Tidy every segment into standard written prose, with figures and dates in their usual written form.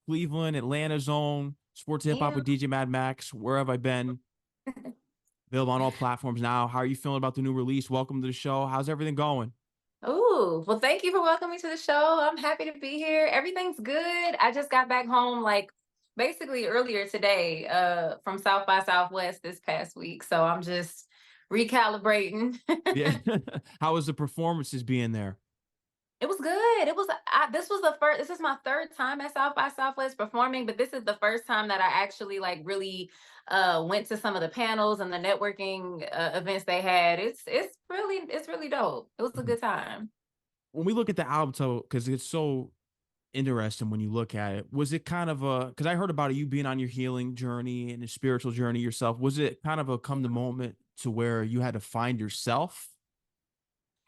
Cleveland, Atlanta zone, sports hip hop Yeah. with DJ Mad Max. Where have I been? Available on all platforms now. How are you feeling about the new release? Welcome to the show. How's everything going? Oh, well, thank you for welcoming me to the show. I'm happy to be here. Everything's good. I just got back home like basically earlier today, from South by Southwest this past week. So I'm just recalibrating. Yeah. How was the performances being there? It was good. This was the first, this is my third time at South by Southwest performing, but this is the first time that I actually like really went to some of the panels and the networking events they had. It's really dope. It was a Mhm. good time. When we look at the album, so because it's so interesting when you look at it, was it kind of a, because I heard about you being on your healing journey and a spiritual journey yourself. Was it kind of a come to moment to where you had to find yourself?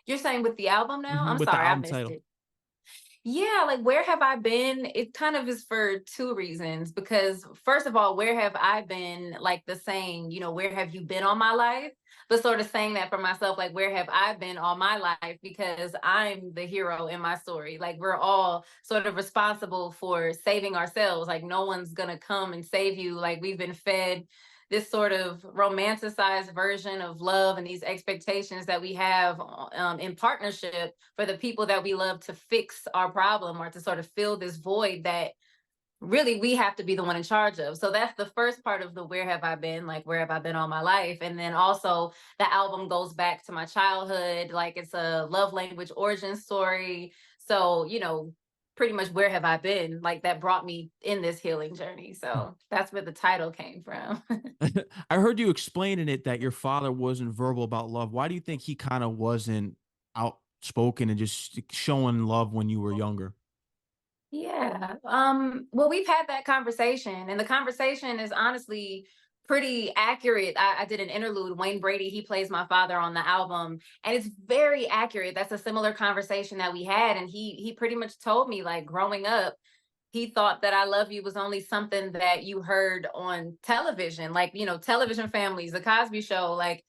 You're saying with the album now? I'm With the sorry, I album missed title? it. Yeah, like where have I been? It kind of is for two reasons. Because first of all, where have I been? Like the saying, where have you been all my life? But sort of saying that for myself, like where have I been all my life? Because I'm the hero in my story. Like we're all sort of responsible for saving ourselves. Like no one's gonna come and save you. Like we've been fed this sort of romanticized version of love and these expectations that we have in partnership for the people that we love to fix our problem or to sort of fill this void that really we have to be the one in charge of. So that's the first part of the where have I been, like where have I been all my life. And then also the album goes back to my childhood, like it's a love language origin story. So pretty much where have I been, like that brought me in this healing journey. So that's where the title came from. I heard you explain in it that your father wasn't verbal about love. Why do you think he kind of wasn't outspoken and just showing love when you were younger? Yeah. Well, we've had that conversation, and the conversation is honestly pretty accurate. I did an interlude. Wayne Brady, he plays my father on the album, and it's very accurate. That's a similar conversation that we had, and he pretty much told me like growing up, he thought that I love you was only something that you heard on television, like television families, the Cosby Show, like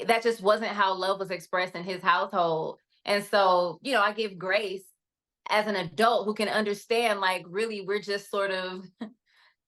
that just wasn't how love was expressed in his household. And so, I give grace as an adult who can understand like really we're just sort of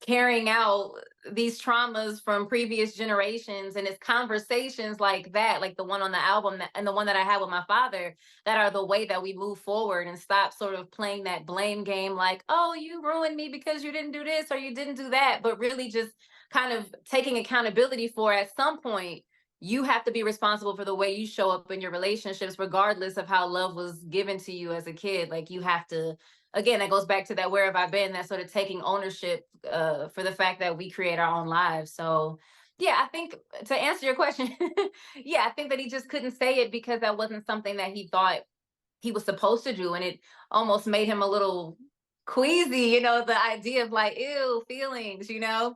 carrying out these traumas from previous generations, and it's conversations like that, like the one on the album and the one that I had with my father, that are the way that we move forward and stop sort of playing that blame game like, oh, you ruined me because you didn't do this or you didn't do that, but really just kind of taking accountability for at some point you have to be responsible for the way you show up in your relationships regardless of how love was given to you as a kid. Like you have to, again, that goes back to that where have I been, that sort of taking ownership for the fact that we create our own lives. So yeah, I think to answer your question, yeah, I think that he just couldn't say it because that wasn't something that he thought he was supposed to do. And it almost made him a little queasy, the idea of like, ew, feelings,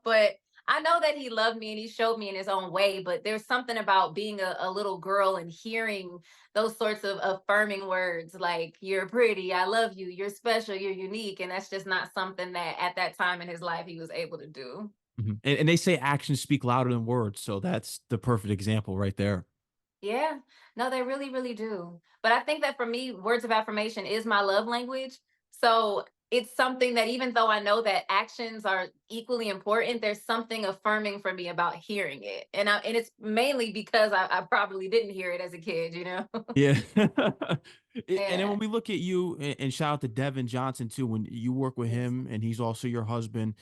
but I know that he loved me and he showed me in his own way, but there's something about being a little girl and hearing those sorts of affirming words like, you're pretty, I love you, you're special, you're unique. And that's just not something that at that time in his life he was able to do. Mhm. And they say actions speak louder than words. So that's the perfect example right there. Yeah, no, they really, really do. But I think that for me, words of affirmation is my love language. So it's something that even though I know that actions are equally important, there's something affirming for me about hearing it. And it's mainly because I probably didn't hear it as a kid. Yeah. And then Yeah. when we look at you, and shout out to Devin Johnson too, when you work with Yes. him and he's also your husband,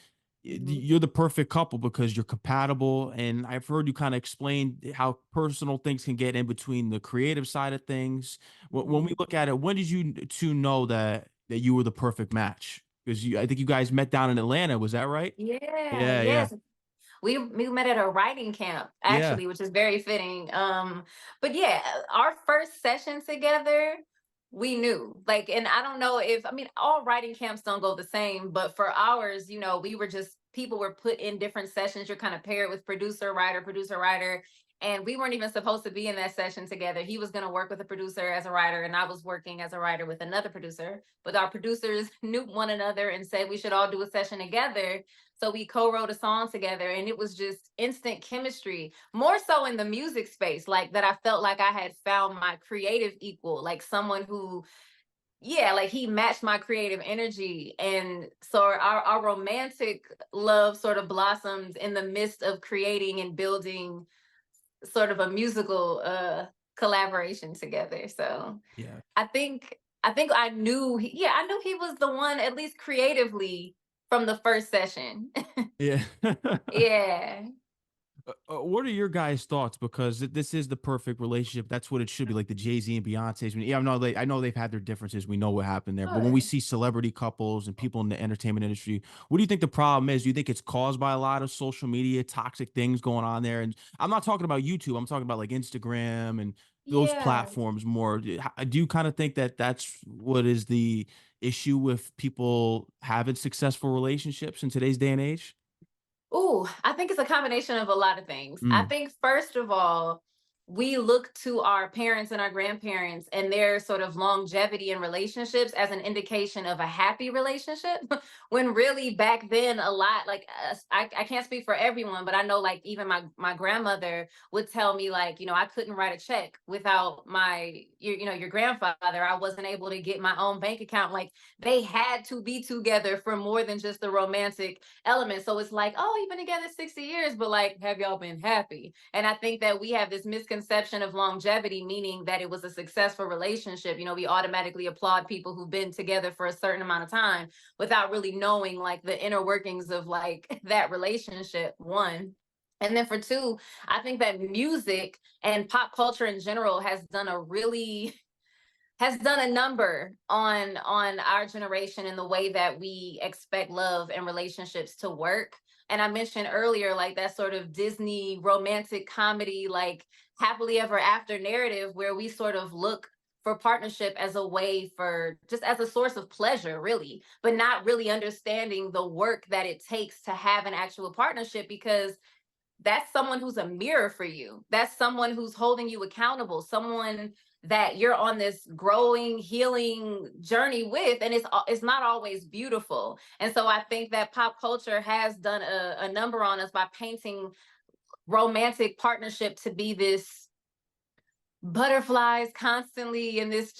Mhm. you're the perfect couple because you're compatible. And I've heard you kind of explain how personal things can get in between the creative side of things. When we Mhm. look at it, when did you two know that you were the perfect match? Because I think you guys met down in Atlanta. Was that right? Yeah, Yeah, yeah, yes. We met at a writing camp yeah. actually, which is very fitting. But yeah, our first session together, we knew. Like, and I don't know if I mean all writing camps don't go the same, but for ours, we were just people were put in different sessions. You're kind of paired with producer, writer. And we weren't even supposed to be in that session together. He was going to work with a producer as a writer, and I was working as a writer with another producer. But our producers knew one another and said we should all do a session together, so we co-wrote a song together, and it was just instant chemistry, more so in the music space, like that I felt like I had found my creative equal, like someone who yeah, like he matched my creative energy. And so our romantic love sort of blossomed in the midst of creating and building sort of a musical collaboration together. So Yeah. I think I knew yeah, I knew he was the one, at least creatively, from the first session. Yeah. Yeah. What are your guys' thoughts? Because this is the perfect relationship. That's what it should be, like the Jay-Z and Beyonce's. Yeah, I know they've had their differences. We know what happened there. But when we Sure. see celebrity couples and people in the entertainment industry, what do you think the problem is? Do you think it's caused by a lot of social media, toxic things going on there? And I'm not talking about YouTube. I'm talking about like Instagram and those Yeah. platforms more. Do you kind of think that that's what is the issue with people having successful relationships in today's day and age? Ooh, I think it's a combination of a lot of things. I Mm, think first of all, we look to our parents and our grandparents and their sort of longevity in relationships as an indication of a happy relationship. When really back then, a lot like I can't speak for everyone, but I know like even my grandmother would tell me like, I couldn't write a check without your grandfather. I wasn't able to get my own bank account. Like they had to be together for more than just the romantic element. So it's like, oh, you've been together 60 years, but like, have y'all been happy? And I think that we have this misconception of longevity, meaning that it was a successful relationship. We automatically applaud people who've been together for a certain amount of time without really knowing like the inner workings of like that relationship, one. And then for two, I think that music and pop culture in general has done a number on our generation in the way that we expect love and relationships to work. And I mentioned earlier like that sort of Disney romantic comedy, like happily ever after narrative, where we sort of look for partnership as a way for just as a source of pleasure, really, but not really understanding the work that it takes to have an actual partnership, because that's someone who's a mirror for you. That's someone who's holding you accountable, someone that you're on this growing, healing journey with, and it's not always beautiful. And so I think that pop culture has done a number on us by painting romantic partnership to be this butterflies constantly, and this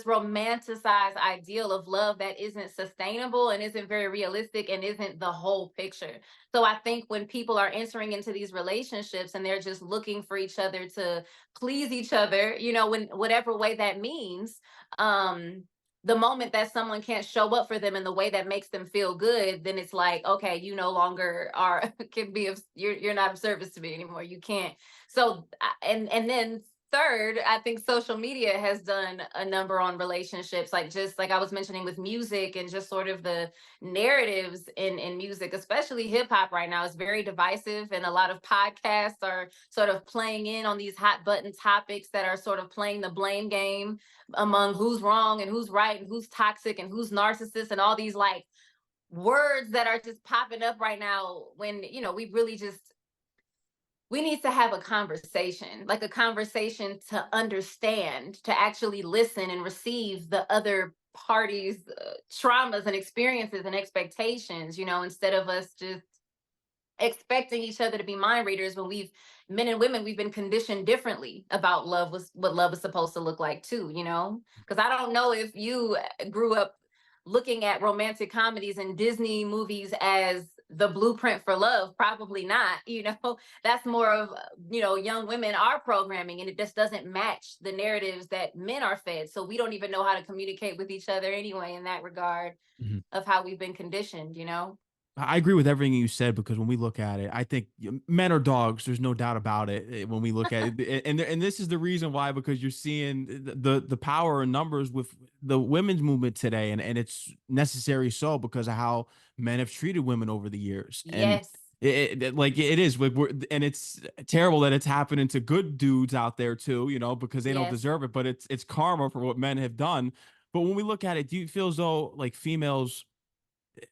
romanticized ideal of love that isn't sustainable and isn't very realistic and isn't the whole picture. So I think when people are entering into these relationships and they're just looking for each other to please each other, when whatever way that means, the moment that someone can't show up for them in the way that makes them feel good, then it's like, okay, you no longer are can be of you're not of service to me anymore. You can't. So and then third, I think social media has done a number on relationships, like just like I was mentioning with music and just sort of the narratives in music, especially hip hop right now is very divisive, and a lot of podcasts are sort of playing in on these hot button topics that are sort of playing the blame game among who's wrong and who's right and who's toxic and who's narcissist and all these like words that are just popping up right now, when we need to have a conversation, like a conversation to understand, to actually listen and receive the other party's traumas and experiences and expectations, instead of us just expecting each other to be mind readers, when men and women, we've been conditioned differently about what love is supposed to look like too, because I don't know if you grew up looking at romantic comedies and Disney movies as the blueprint for love. Probably not. That's more of young women are programming, and it just doesn't match the narratives that men are fed, so we don't even know how to communicate with each other anyway in that regard mhm. of how we've been conditioned. I agree with everything you said because when we look at it, I think men are dogs. There's no doubt about it when we look at it, and this is the reason why, because you're seeing the power in numbers with the women's movement today, and it's necessary so because of how men have treated women over the years, and Yes. like it is, and it's terrible that it's happening to good dudes out there too, because they don't Yes. deserve it, but it's karma for what men have done. But when we look at it, do you feel as though like females?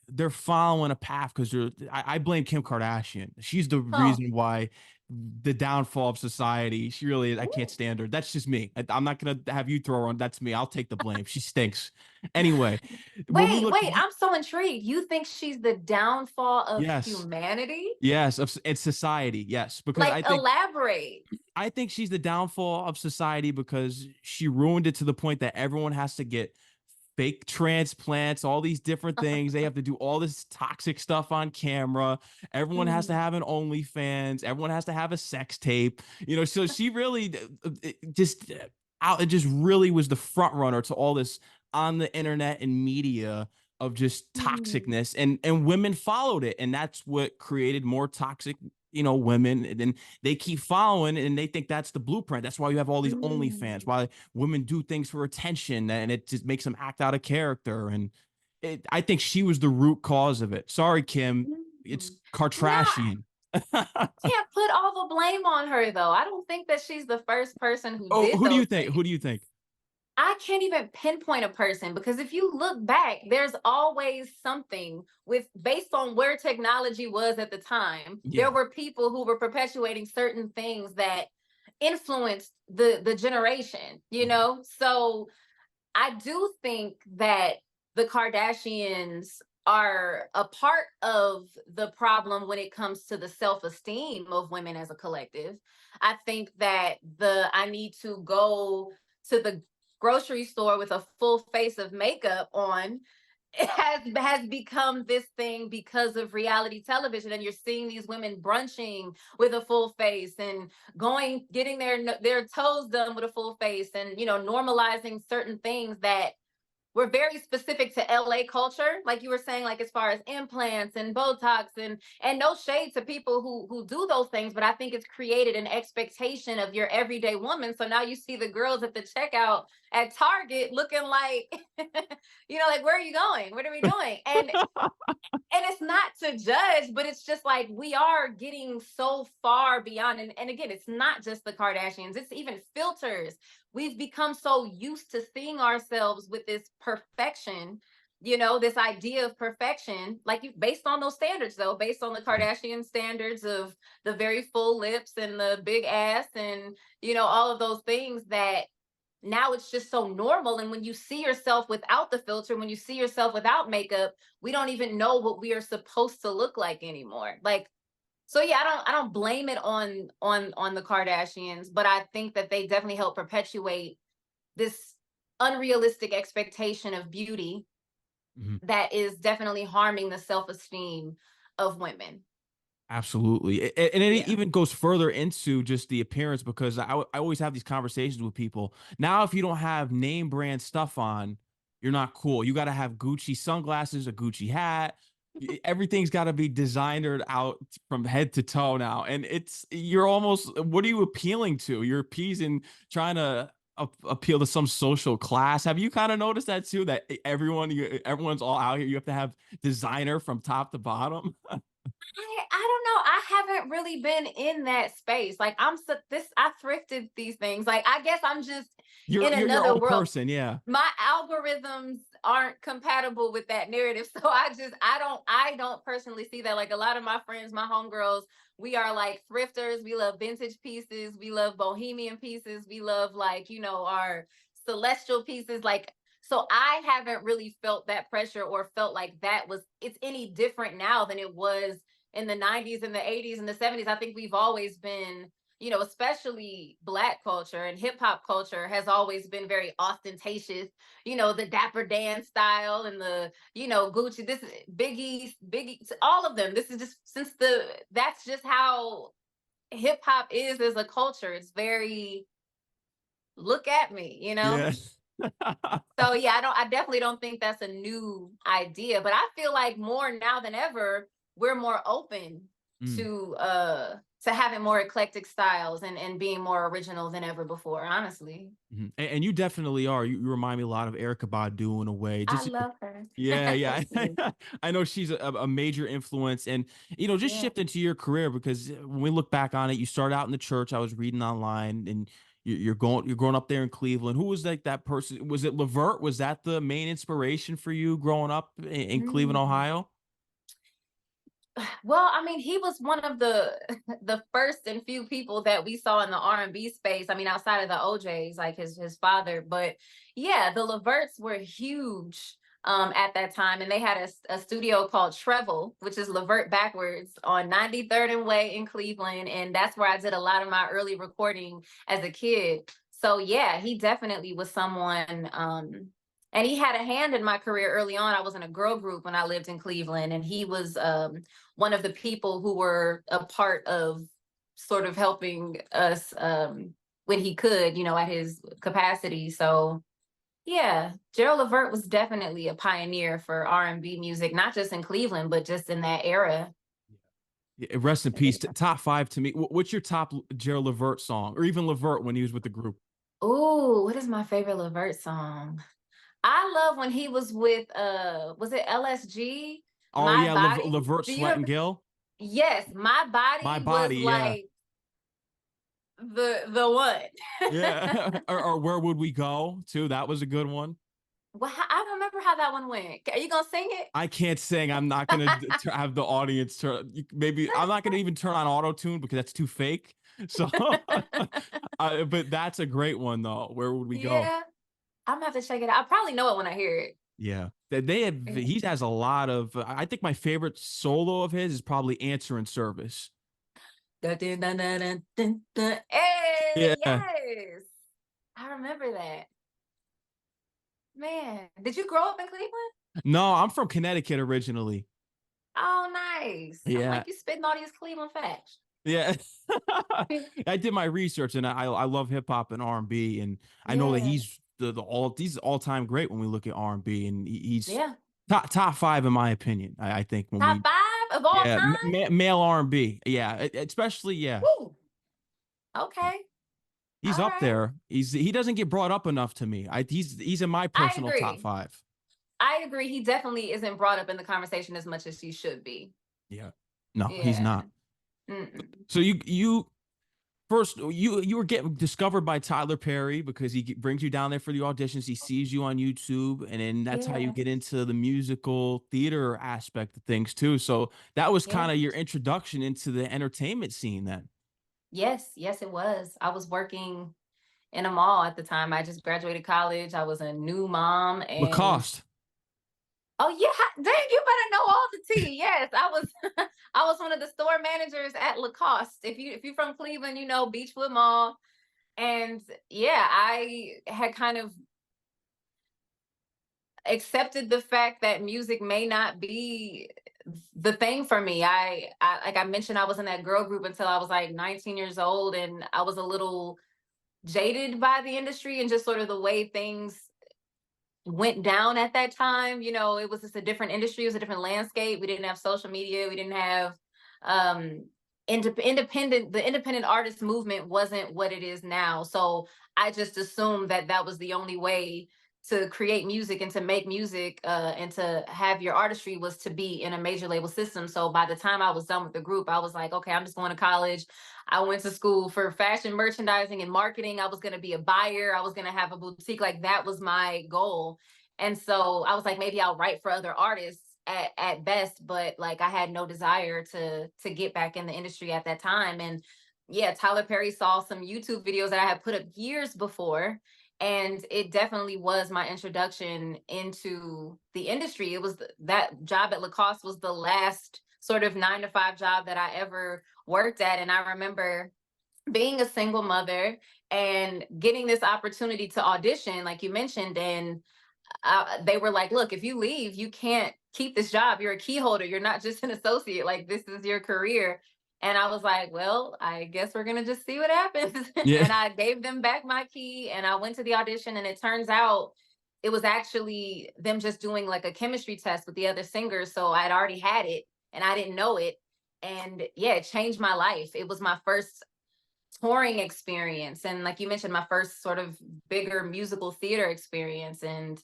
They're following a path because I blame Kim Kardashian. She's the Oh. reason why the downfall of society. She really is. I can't stand her. That's just me. I'm not gonna have you throw her on. That's me. I'll take the blame. She stinks. Anyway, when we Wait, look, wait, I'm so intrigued. You think she's the downfall of yes, humanity? yes, it's society. Yes, because Like, elaborate. I think she's the downfall of society because she ruined it to the point that everyone has to get fake transplants, all these different things. They have to do all this toxic stuff on camera. Everyone has to Mm, have an OnlyFans. Everyone has to have a sex tape. So she really just out. It just really was the front runner to all this on the internet and media of just mm, toxicness, and women followed it, and that's what created more toxic women. And then they keep following, and they think that's the blueprint. That's why you have all these OnlyFans, mm, why women do things for attention, and it just makes them act out of character. And I think she was the root cause of it. Sorry, Kim, it's mm. Now, Kardashian. can't put all the blame on her though. I don't think that she's the first person who Oh, did who do you those think? Who things. do you think? I can't even pinpoint a person because if you look back, there's always something with based on where technology was at the time. There Yeah. were people who were perpetuating certain things that influenced the generation, you Mhm. know? So I do think that the Kardashians are a part of the problem when it comes to the self-esteem of women as a collective. I think that the I need to go to the grocery store with a full face of makeup on it has become this thing because of reality television, and you're seeing these women brunching with a full face and going getting their toes done with a full face, and normalizing certain things that we're very specific to LA culture, like you were saying, like as far as implants and Botox, and no shade to people who do those things, but I think it's created an expectation of your everyday woman. So now you see the girls at the checkout at Target looking like, like where are you going? What are we doing? And it's not to judge, but it's just like we are getting so far beyond. And again, it's not just the Kardashians, it's even filters. We've become so used to seeing ourselves with this perfection, this idea of perfection, like based on those standards, though, based on the Yeah. Kardashian standards of the very full lips and the big ass and, all of those things that now it's just so normal. And when you see yourself without the filter, when you see yourself without makeup, we don't even know what we are supposed to look like anymore. Like, so yeah, I don't blame it on the Kardashians, but I think that they definitely help perpetuate this unrealistic expectation of beauty Mhm. that is definitely harming the self-esteem of women. Absolutely. And it Yeah. even goes further into just the appearance, because I always have these conversations with people. Now, if you don't have name brand stuff on, you're not cool. You got to have Gucci sunglasses, a Gucci hat. Everything's got to be designered out from head to toe now. And you're almost, what are you appealing to? You're appeasing, trying to appeal to some social class. Have you kind of noticed that too? That everyone's all out here. You have to have designer from top to bottom. I don't know. I haven't really been in that space. Like I thrifted these things. Like I guess I'm just You're in you're your another own world. person, yeah. My algorithms aren't compatible with that narrative. So I don't personally see that. Like a lot of my friends, my homegirls, we are like thrifters. We love vintage pieces. We love bohemian pieces. We love like, our celestial pieces. Like so I haven't really felt that pressure or felt like it's any different now than it was in the 90s and the 80s and the 70s. I think we've always been, especially Black culture and hip hop culture has always been very ostentatious, the Dapper Dan style and the, Gucci, this is Biggie, all of them. This is just that's just how hip hop is as a culture. It's very, look at me. Yeah. So yeah, I definitely don't think that's a new idea, but I feel like more now than ever, we're more open Mm, to having more eclectic styles and being more original than ever before, honestly. mhm. And you definitely are. You remind me a lot of Erica Badu in a way. I Just love her. yeah, yeah. Thank you. I know she's a major influence. And just Yeah. shifting to your career, because when we look back on it, you started out in the church. I was reading online, and you're growing up there in Cleveland. Who was like that person? Was it Levert? Was that the main inspiration for you growing up in Cleveland, Mm. Ohio? Well, I mean, he was one of the the first and few people that we saw in the R&B space. I mean, outside of the OJs, like his father. But yeah, the Leverts were huge at that time, and they had a studio called Treble, which is Levert backwards, on 93rd and Way in Cleveland, and that's where I did a lot of my early recording as a kid. So yeah, he definitely was someone And he had a hand in my career early on. I was in a girl group when I lived in Cleveland, and he was one of the people who were a part of sort of helping us when he could, at his capacity. So yeah, Gerald Levert was definitely a pioneer for R&B music, not just in Cleveland, but just in that era. Yeah, rest in peace. Top five to me. What's your top Gerald Levert song, or even Levert when he was with the group? Oh, what is my favorite Levert song? I love when he was with was it LSG? Oh My yeah, Body. Levert, Do you Sweat and remember? Gill. Yes, My My Body was body, yeah, like the one. yeah. Or Where Would We Go? Too. That was a good one. Well, I don't remember how that one went. Are you gonna sing it? I can't sing. I'm not gonna have the audience turn. Maybe I'm not gonna even turn on auto tune because that's too fake. So, but that's a great one though. Where would we go? Yeah, I'm gonna have to check it out. I probably know it when I hear it. Yeah, they have. Yeah. He has a lot of. I think my favorite solo of his is probably "Answer and Service." Dun, dun, dun, dun, dun, dun, dun. Hey, Yeah. yes, I remember that. Man, did you grow up in Cleveland? No, I'm from Connecticut originally. Oh, nice. I'm Yeah. like, you spitting all these Cleveland facts. Yeah. I did my research and I love hip hop and R&B, and I know that Yeah, he's he's all-time great when we look at R&B, and he's yeah. top five in my opinion. I think when Top we five of all yeah, time? male R&B. Yeah, especially yeah. Woo. Okay. He's All up right. there. He doesn't get brought up enough to me. He's in my I personal top agree. 5. I agree. He definitely isn't brought up in the conversation as much as he should be. Yeah. No, he's Yeah. not. Mm-mm. So you first, you were getting discovered by Tyler Perry because he brings you down there for the auditions. He sees you on YouTube, and then that's how you Yeah. get into the musical theater aspect of things too. So that was Yeah. kind of your introduction into the entertainment scene then. Yes. Yes, it was. I was working in a mall at the time. I just graduated college. I was a new mom, and Lacoste. oh yeah, dang, you better know all the tea. Yes, I was I was one of the store managers at Lacoste. If you're from Cleveland, you know Beechwood Mall. And yeah, I had kind of accepted the fact that music may not be the thing for me. I like I mentioned, I was in that girl group until I was like 19 years old, and I was a little jaded by the industry and just sort of the way things went down at that time. It was just a different industry, it was a different landscape. We didn't have social media, we didn't have um independent the independent artist movement wasn't what it is now. So I just assumed that that was the only way to create music and to make music and to have your artistry was to be in a major label system. So by the time I was done with the group, I was like, okay, I'm just going to college. I went to school for fashion merchandising and marketing. I was going to be a buyer. I was going to have a boutique. Like that was my goal. And so I was like, maybe I'll write for other artists at best, but like I had no desire to get back in the industry at that time. And yeah, Tyler Perry saw some YouTube videos that I had put up years before, and it definitely was my introduction into the industry. It was that job at Lacoste was the last sort of 9 to 5 job that I ever worked at. And I remember being a single mother and getting this opportunity to audition, like you mentioned. And they were like, look, if you leave, you can't keep this job. You're a key holder. You're not just an associate. Like, this is your career. And I was like, well, I guess we're going to just see what happens. Yeah. And I gave them back my key and I went to the audition. And it turns out it was actually them just doing like a chemistry test with the other singers. So I'd already had it and I didn't know it. And yeah, it changed my life. It was my first touring experience. And like you mentioned, my first sort of bigger musical theater experience. And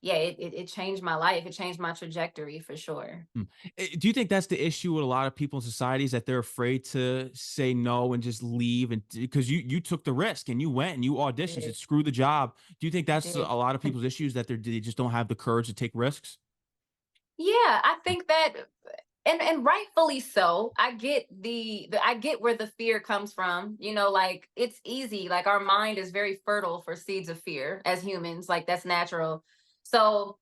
yeah, it changed my life. It changed my trajectory for sure. Hmm. Do you think that's the issue with a lot of people in society, is that they're afraid to say no and just leave, and because you took the risk and you went and you I auditioned, did. said screw the job. Do you think I that's a did. lot of people's issues, that they just don't have the courage to take risks? Yeah, I think that, and rightfully so. I get the I get where the fear comes from. Like it's easy. Like our mind is very fertile for seeds of fear as humans. Like that's natural. So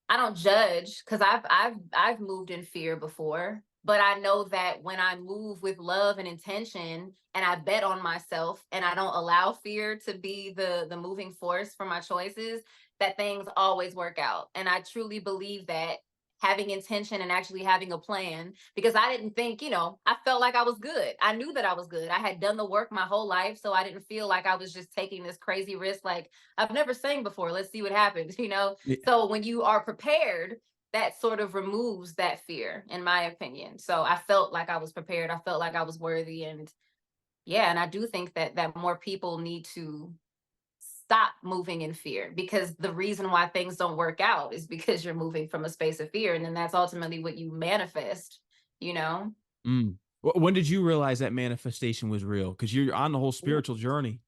I don't judge because I've moved in fear before, but I know that when I move with love and intention and I bet on myself and I don't allow fear to be the moving force for my choices, that things always work out. And I truly believe that having intention and actually having a plan, because I didn't think, I felt like I was good. I knew that I was good. I had done the work my whole life, so I didn't feel like I was just taking this crazy risk like I've never sang before. Let's see what happens, Yeah. so when you are prepared, that sort of removes that fear, in my opinion. So I felt like I was prepared. I felt like I was worthy. And yeah, and I do think that more people need to stop moving in fear, because the reason why things don't work out is because you're moving from a space of fear. And then that's ultimately what you manifest, you know? Mm. When did you realize that manifestation was real? Because you're on the whole spiritual journey.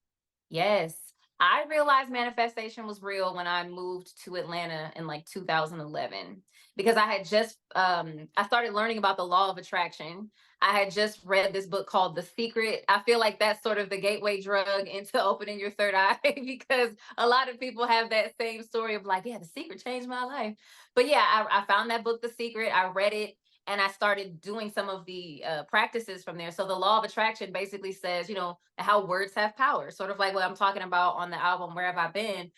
Yes. I realized manifestation was real when I moved to Atlanta in like 2011, because I had just I started learning about the law of attraction. I had just read this book called The Secret. I feel like that's sort of the gateway drug into opening your third eye because a lot of people have that same story of like, yeah, The Secret changed my life. But yeah, I found that book, The Secret. I read it and I started doing some of the practices from there. So the law of attraction basically says, how words have power, sort of like what I'm talking about on the album Where Have I Been.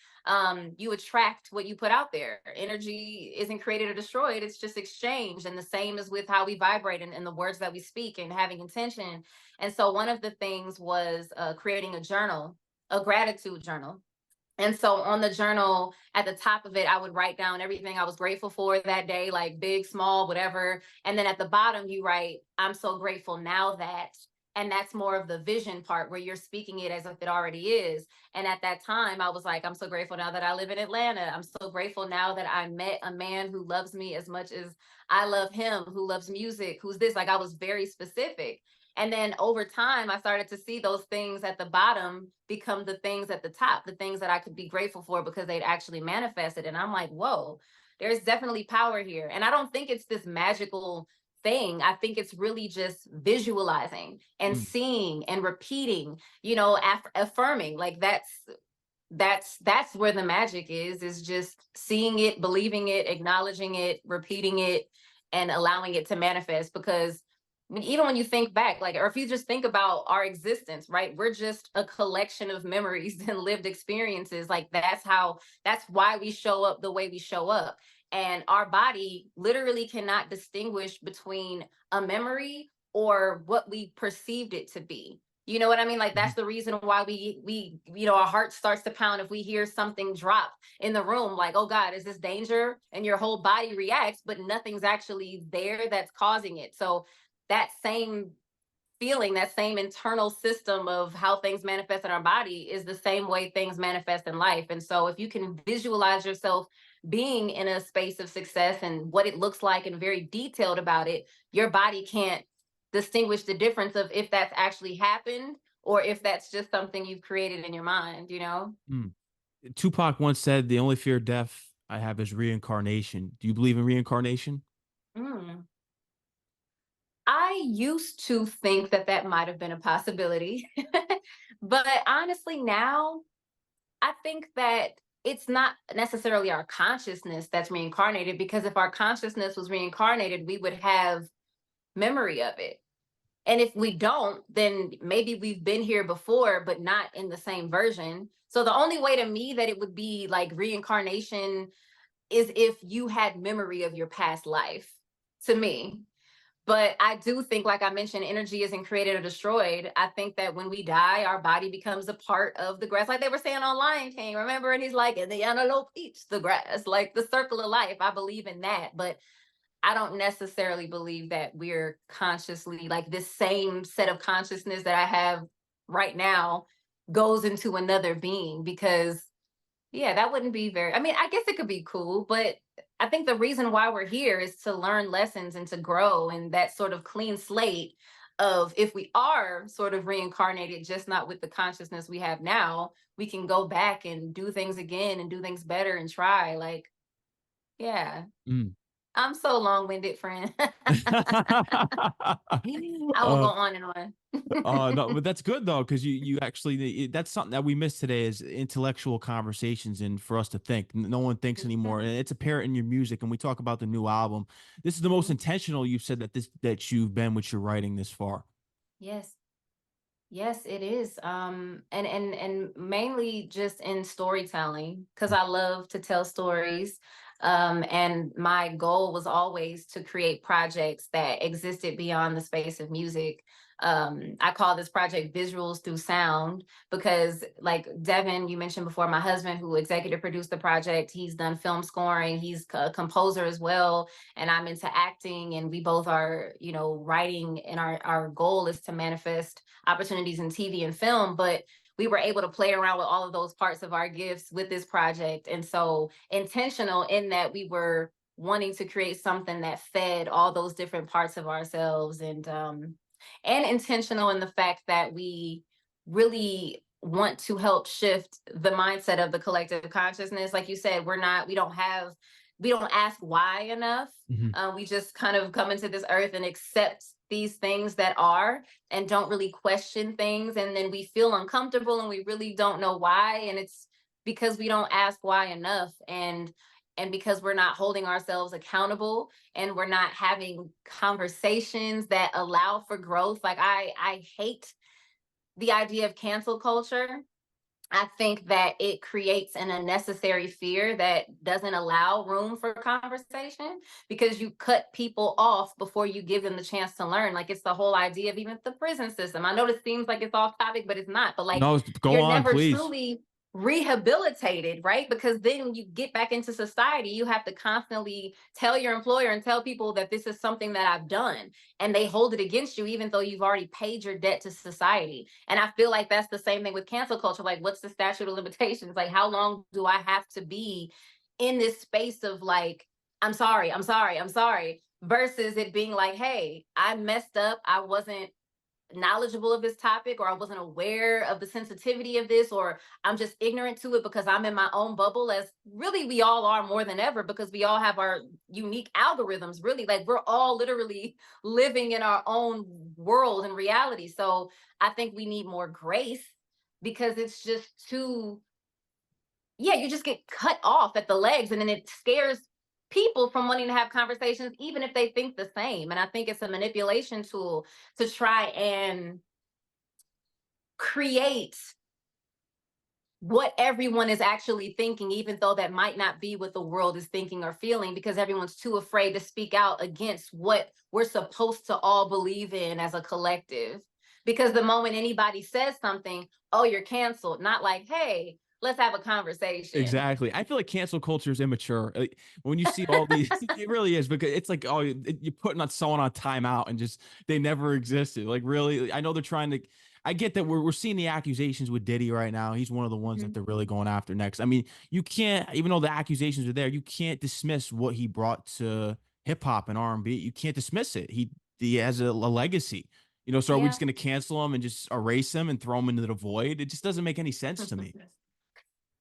You attract what you put out there. Energy isn't created or destroyed, it's just exchanged. And the same is with how we vibrate and the words that we speak and having intention. And so one of the things was creating a journal, a gratitude journal. And so on the journal, at the top of it, I would write down everything I was grateful for that day, like big, small, whatever. And then at the bottom, you write, I'm so grateful now that. And that's more of the vision part where you're speaking it as if it already is. And at that time, I was like, I'm so grateful now that I live in Atlanta. I'm so grateful now that I met a man who loves me as much as I love him, who loves music, who's this. Like I was very specific. And then over time, I started to see those things at the bottom become the things at the top, the things that I could be grateful for because they'd actually manifested. And I'm like, whoa, there's definitely power here. And I don't think it's this magical thing. I think it's really just visualizing and Mm. seeing and repeating, affirming. Like that's where the magic is just seeing it, believing it, acknowledging it, repeating it, and allowing it to manifest. Because I mean, even when you think back, like, or if you just think about our existence, right? We're just a collection of memories and lived experiences. Like that's why we show up the way we show up. And our body literally cannot distinguish between a memory or what we perceived it to be. You know what I mean? Like Mhm. that's the reason why our heart starts to pound if we hear something drop in the room, like, oh God, is this danger? And your whole body reacts, but nothing's actually there that's causing it. So that same feeling, that same internal system of how things manifest in our body is the same way things manifest in life. And so if you can visualize yourself being in a space of success and what it looks like and very detailed about it, your body can't distinguish the difference of if that's actually happened or if that's just something you've created in your mind. Mm. Tupac once said, "The only fear of death I have is reincarnation." Do you believe in reincarnation? Mm. I used to think that might have been a possibility. But honestly, now I think that it's not necessarily our consciousness that's reincarnated, because if our consciousness was reincarnated, we would have memory of it. And if we don't, then maybe we've been here before, but not in the same version. So the only way to me that it would be like reincarnation is if you had memory of your past life, to me. But I do think, like I mentioned, energy isn't created or destroyed. I think that when we die, our body becomes a part of the grass, like they were saying on Lion King, remember? And he's like, and the antelope eats the grass, like the circle of life. I believe in that. But I don't necessarily believe that we're consciously, like, this same set of consciousness that I have right now goes into another being, because yeah, that wouldn't be very, I mean, I guess it could be cool, but I think the reason why we're here is to learn lessons and to grow, and that sort of clean slate of, if we are sort of reincarnated, just not with the consciousness we have now, we can go back and do things again and do things better and try. Like, yeah, Mm. I'm so long-winded, friend. I will go uh, on and on. no, but that's good though, because you actually that's something that we miss today is intellectual conversations and for us to think. No one thinks anymore, and it's apparent in your music. And we talk about the new album. This is the most Mhm. intentional you've said that you've been with your writing this far. Yes. Yes, it is. And mainly just in storytelling, because I love to tell stories. And my goal was always to create projects that existed beyond the space of music. I call this project Visuals Through Sound because, like Devin, you mentioned before, my husband, who executive produced the project, he's done film scoring, he's a composer as well, and I'm into acting, and we both are, writing, and our goal is to manifest opportunities in TV and film, but we were able to play around with all of those parts of our gifts with this project. And so intentional in that we were wanting to create something that fed all those different parts of ourselves, and intentional in the fact that we really want to help shift the mindset of the collective consciousness. Like you said, we don't ask why enough. Mhm. We just kind of come into this earth and accept these things that are, and don't really question things, and then we feel uncomfortable and we really don't know why, and it's because we don't ask why enough, and because we're not holding ourselves accountable, and we're not having conversations that allow for growth. Like I hate the idea of cancel culture. I think that it creates an unnecessary fear that doesn't allow room for conversation, because you cut people off before you give them the chance to learn. Like, it's the whole idea of even the prison system. I know this seems like it's off topic, but it's not. But like, No, go you're on, never please. truly rehabilitated, right? Because then when you get back into society, you have to constantly tell your employer and tell people that this is something that I've done, and they hold it against you even though you've already paid your debt to society. And I feel like that's the same thing with cancel culture. Like, what's the statute of limitations? Like, how long do I have to be in this space of like, I'm sorry, I'm sorry, I'm sorry, versus it being like, hey, I messed up, I wasn't knowledgeable of this topic, or I wasn't aware of the sensitivity of this, or I'm just ignorant to it because I'm in my own bubble, as really we all are more than ever, because we all have our unique algorithms, really. Like, we're all literally living in our own world and reality. So I think we need more grace, because it's just too, yeah, you just get cut off at the legs, and then it scares people from wanting to have conversations even if they think the same. And I think it's a manipulation tool to try and create what everyone is actually thinking, even though that might not be what the world is thinking or feeling, because everyone's too afraid to speak out against what we're supposed to all believe in as a collective. Because the moment anybody says something, oh, you're canceled. Not like, hey, let's have a conversation. Exactly. I feel like cancel culture is immature. Like, when you see all these, it really is, because it's like, oh, you're putting on someone on timeout and just they never existed. Like, really, I know they're trying to. I get that we're seeing the accusations with Diddy right now. He's one of the ones that Mhm. they're really going after next. I mean, you can't, even though the accusations are there, you can't dismiss what he brought to hip hop and R&B. You can't dismiss it. He has a legacy. So are we Yeah. just going to cancel him and just erase him and throw him into the void? It just doesn't make any sense to me.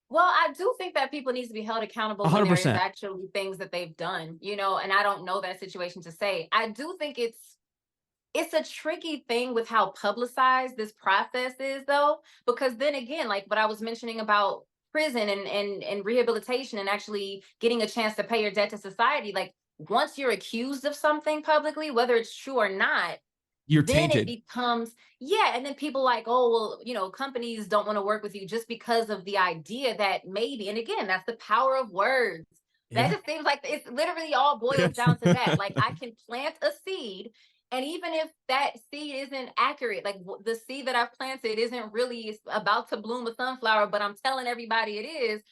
Well, I do think that people need to be held accountable when there is 100%. actually things that they've done, and I don't know that situation to say. I do think it's a tricky thing with how publicized this process is, though, because then again, like what I was mentioning about prison and rehabilitation and actually getting a chance to pay your debt to society, like, once you're accused of something publicly, whether it's true or not, You're then it tainted. becomes, yeah, and then people like, oh, well, companies don't want to work with you just because of the idea that maybe, and again, that's the power of words. That Yeah. just seems like it's literally all boils Yes. down to that. Like, I can plant a seed, and even if that seed isn't accurate, like the seed that I've planted isn't really about to bloom a sunflower, but I'm telling everybody it is,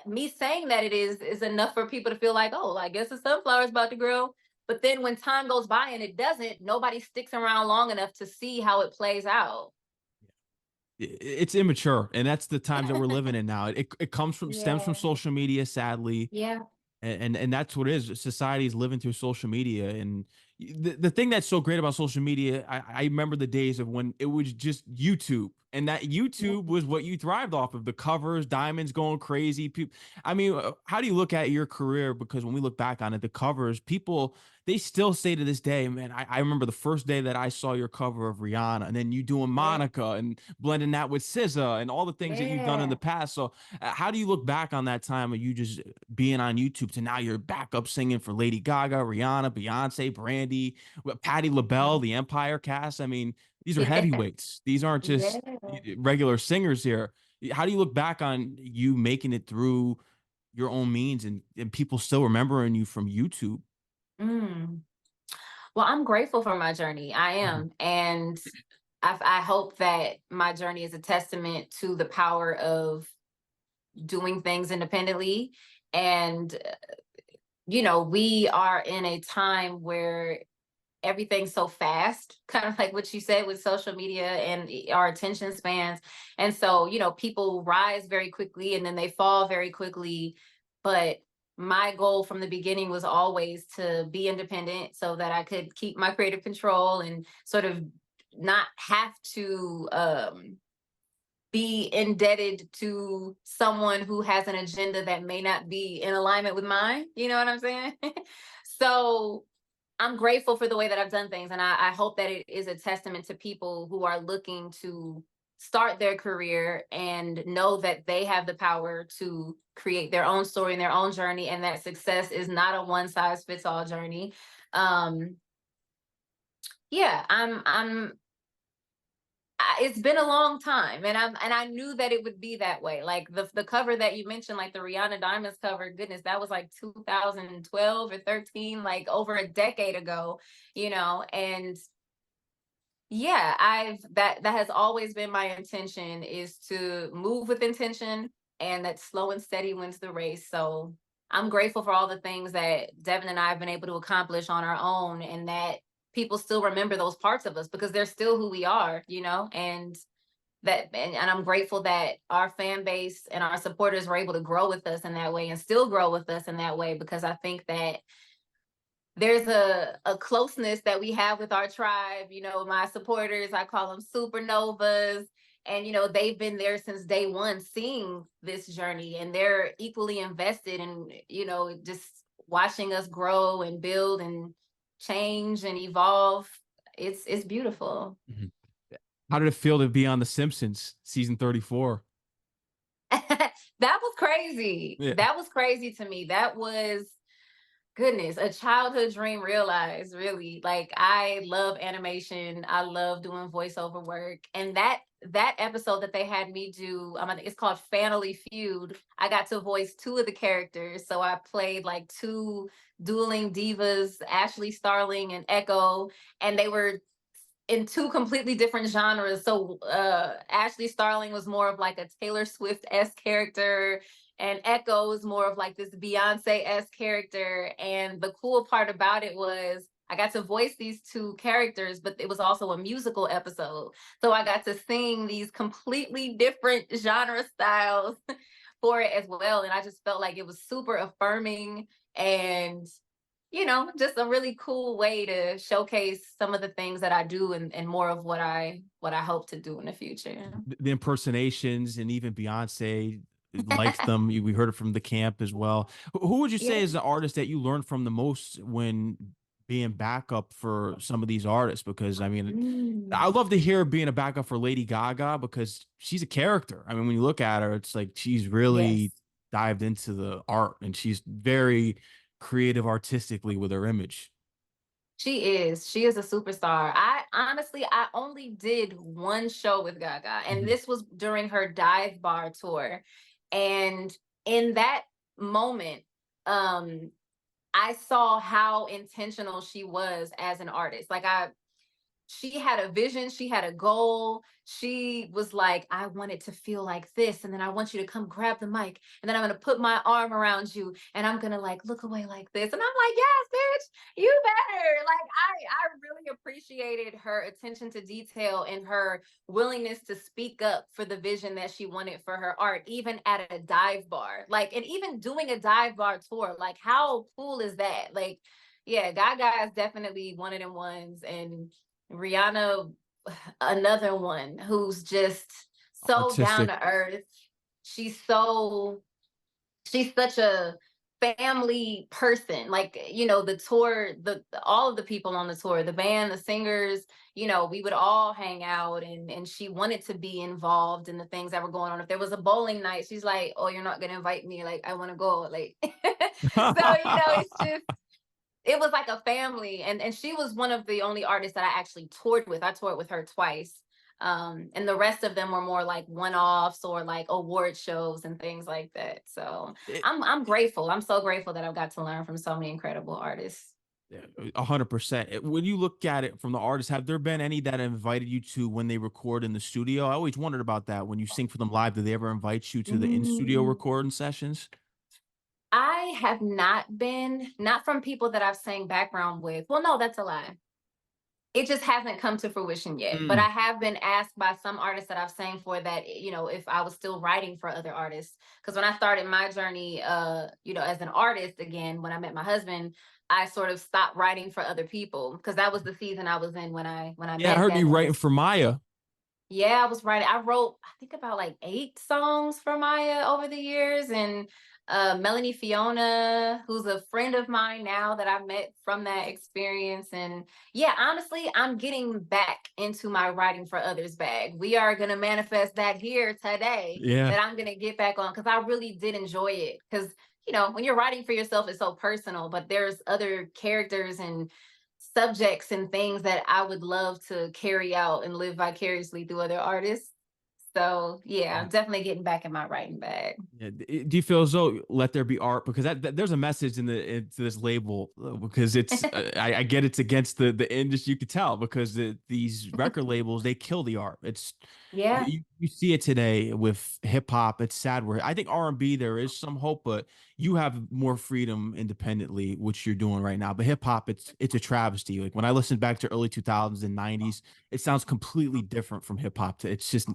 me saying that it is enough for people to feel like, oh, I guess the sunflower is about to grow. But then when time goes by and it doesn't, nobody sticks around long enough to see how it plays out. It's immature, and that's the times that we're living in now. It comes from stems from Yeah. social media, sadly, Yeah. and that's what it is. Society is living through social media, and the thing that's so great about social media, I remember the days of when it was just YouTube, and that YouTube was what you thrived off of, the covers, diamonds going crazy. People, I mean, how do you look at your career? Because when we look back on it, the covers, people, they still say to this day, man, I remember the first day that I saw your cover of Rihanna, and then you doing Yeah. Monica and blending that with SZA and all the things that you've done in the Yeah. past. So, how do you look back on that time of you just being on YouTube to now you're back up singing for Lady Gaga, Rihanna, Beyonce, Brandy, Patti LaBelle, Mhm. the Empire cast? I mean, these are Yeah. heavyweights. These aren't just Yeah. regular singers here. How do you look back on you making it through your own means and people still remembering you from YouTube? Mm. Well, I'm grateful for my journey. I Mhm. am. And I hope that my journey is a testament to the power of doing things independently. And, we are in a time where everything's so fast, kind of like what you said with social media and our attention spans. And so, people rise very quickly and then they fall very quickly. But my goal from the beginning was always to be independent so that I could keep my creative control and sort of not have to be indebted to someone who has an agenda that may not be in alignment with mine. You know what I'm saying? So I'm grateful for the way that I've done things. And I hope that it is a testament to people who are looking to start their career and know that they have the power to create their own story and their own journey, and that success is not a one size fits all journey. Um, yeah, it's been a long time, and I knew that it would be that way. Like the cover that you mentioned, like the Rihanna Diamonds cover, goodness, that was like 2012 or 13, like over a decade ago, and yeah, that has always been my intention, is to move with intention, and that slow and steady wins the race. So I'm grateful for all the things that Devin and I have been able to accomplish on our own, and that people still remember those parts of us because they're still who we are, and and I'm grateful that our fan base and our supporters were able to grow with us in that way and still grow with us in that way, because I think that there's a closeness that we have with our tribe. My supporters, I call them supernovas. And they've been there since day one, seeing this journey, and they're equally invested in just watching us grow and build and change and evolve. It's beautiful. Mhm. How did it feel to be on The Simpsons season 34? That was crazy. Yeah. That was crazy to me. That was, goodness, a childhood dream realized, really. Like, I love animation. I love doing voiceover work. And that episode that they had me do, it's called Family Feud. I got to voice two of the characters. So I played like two dueling divas, Ashley Starling and Echo, and they were in two completely different genres. So Ashley Starling was more of like a Taylor Swift-esque character, and Echo is more of like this Beyonce-esque character. And the cool part about it was I got to voice these two characters, but it was also a musical episode. So I got to sing these completely different genre styles for it as well. And I just felt like it was super affirming, and just a really cool way to showcase some of the things that I do, and more of what I hope to do in the future. The impersonations, and even Beyonce likes them. We heard it from the camp as well. Who would you Yeah. say is the artist that you learned from the most when being backup for some of these artists? Because I mean, I Mm. love to hear being a backup for Lady Gaga because she's a character. I mean, when you look at her, it's like she's really Yes, dived into the art, and she's very creative artistically with her image. she is. She is a superstar. I only did one show with Gaga, and Mhm. this was during her dive bar tour. And in that moment, um, I saw how intentional she was as an artist. Like, she had a vision, she had a goal. She was like, I want it to feel like this, and then I want you to come grab the mic, and then I'm gonna put my arm around you, and I'm gonna like look away like this. And I'm like, yes, bitch, you better. Like, I really appreciated her attention to detail and her willingness to speak up for the vision that she wanted for her art, even at a dive bar. Like, and even doing a dive bar tour, like, how cool is that? Like, Yeah, Gaga is definitely one of them ones, and Rihanna, another one who's just so down Artistic. to earth. She's so she's such a family person. Like, the tour, all of the people on the tour, the band, the singers, we would all hang out, and she wanted to be involved in the things that were going on. If there was a bowling night, she's like, "Oh, you're not gonna invite me? Like, I want to go." Like, so it's just, it was like a family, and she was one of the only artists that I actually toured with. I toured with her twice. And the rest of them were more like one-offs or like award shows and things like that. So It- I'm grateful. I'm so grateful that I've got to learn from so many incredible artists. Yeah, 100%. When you look at it from the artist, have there been any that invited you to when they record in the studio? I always wondered about that. When you sing for them live, do they ever invite you to the in-studio Mm, recording sessions? I have not been, not from people that I've sang background with. Well, no, that's a lie. It just hasn't come to fruition yet. But Mm. I have been asked by some artists that I've sang for that, if I was still writing for other artists. Because when I started my journey, as an artist again, when I met my husband, I sort of stopped writing for other people because that was the season I was in when I Yeah, I met heard you Devin. writing for Maya. Yeah, I was writing. I wrote, I think about like 8 songs for Maya over the years. And Melanie Fiona, who's a friend of mine now that I met from that experience. And yeah, honestly, I'm getting back into my writing for others bag. We are going to manifest that here today, Yeah. that I'm going to get back on, because I really did enjoy it. Because, when you're writing for yourself, it's so personal, but there's other characters and subjects and things that I would love to carry out and live vicariously through other artists. So yeah, I'm definitely getting back in my writing bag. Yeah. Do you feel as though let there be art because there's a message in the into this label because it's I get it's against the industry, you could tell because these record labels they kill the art. It's Yeah. you see it today with hip hop. It's sad where I think R&B there is some hope, but you have more freedom independently, which you're doing right now. But hip hop, it's a travesty. Like when I listen back to early 2000s and 90s, it sounds completely different from hip hop. It's just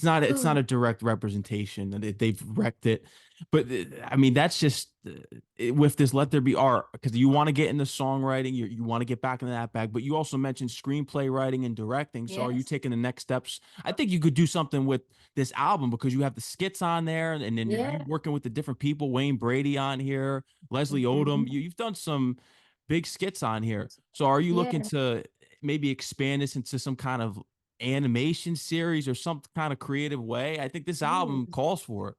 it's not a direct representation and they've wrecked it, but I mean that's just with this let there be art because you want to get into songwriting, you want to get back into that bag, but you also mentioned screenplay writing and directing, so are you Yes. taking the next steps? I think you could do something with this album because you have the skits on there and then you Yeah. working with the different people, Wayne Brady on here, Leslie Odom, Mhm. you've done some big skits on here, so are you looking Yeah. to maybe expand this into some kind of animation series or some kind of creative way? I think this album Ooh. calls for it.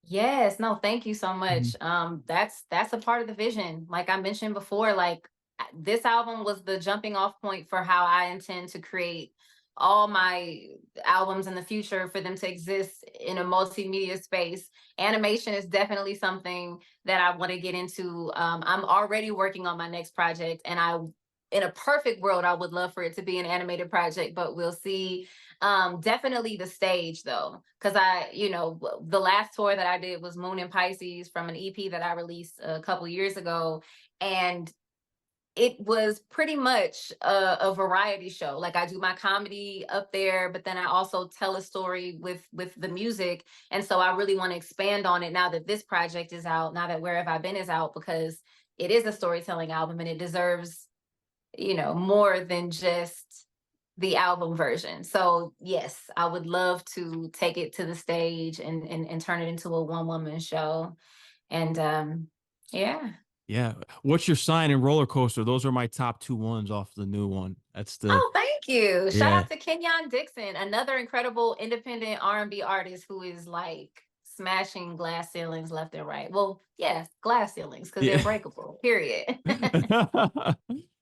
Yes, no, thank you so Mhm. much. That's a part of the vision. Like I mentioned before, like this album was the jumping off point for how I intend to create all my albums in the future, for them to exist in a multimedia space. Animation is definitely something that I want to get into. I'm already working on my next project, and in a perfect world, I would love for it to be an animated project, but we'll see. Definitely the stage though, because the last tour that I did was Moon and Pisces from an EP that I released a couple years ago, and it was pretty much a variety show. Like I do my comedy up there, but then I also tell a story with the music, and so I really want to expand on it now that this project is out, now that Where Have I Been is out, because it is a storytelling album and it deserves more than just the album version. So yes, I would love to take it to the stage and turn it into a one woman show. And yeah. Yeah. What's your sign and roller coaster? Those are my top two ones off the new one. That's the Oh, thank you. Shout yeah. out to Kenyon Dixon, another incredible independent R&B artist who is like smashing glass ceilings left and right. Well, yes, glass ceilings because they're Yeah. breakable. Period.